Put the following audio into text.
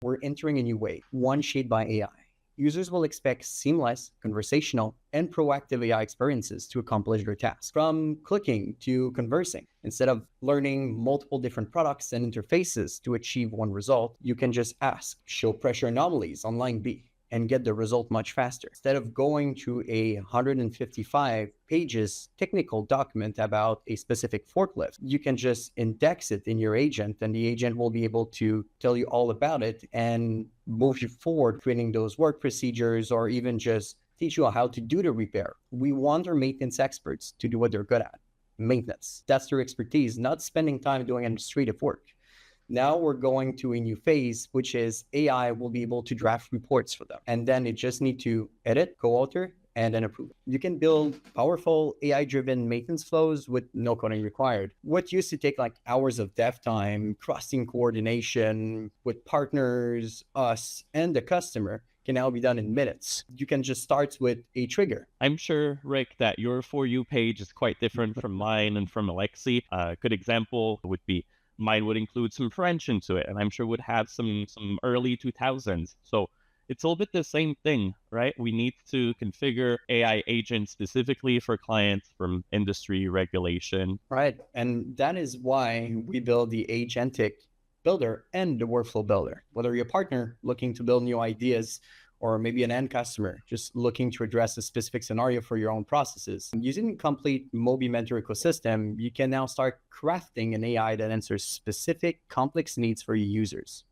We're entering a new wave, one shaped by AI. Users will expect seamless, conversational, and proactive AI experiences to accomplish their tasks, from clicking to conversing. Instead of learning multiple different products and interfaces to achieve one result, you can just ask, show pressure anomalies on line B, and get the result much faster. Instead of going to a 155 pages technical document about a specific forklift, you can just index it in your agent, and the agent will be able to tell you all about it and move you forward, creating those work procedures, or even just teach you how to do the repair. We want our maintenance experts to do what they're good at, maintenance. That's their expertise, not spending time doing administrative work. Now we're going to a new phase, which is AI will be able to draft reports for them. And then it just need to edit, co-author, and then approve. You can build powerful AI-driven maintenance flows with no coding required. What used to take like hours of dev time, cross-team coordination with partners, us, and the customer can now be done in minutes. You can just start with a trigger. I'm sure, Rick, that your For You page is quite different from mine and from Alexi. A good example would be mine would include some French into it, and I'm sure would have some early 2000s. So it's a little bit the same thing, right? We need to configure AI agents specifically for clients from industry regulation. Right. And that is why we build the Agentic builder and the workflow builder. Whether you're a partner looking to build new ideas, or maybe an end customer just looking to address a specific scenario for your own processes. Using the complete mobiMentor ecosystem, you can now start crafting an AI that answers specific complex needs for your users.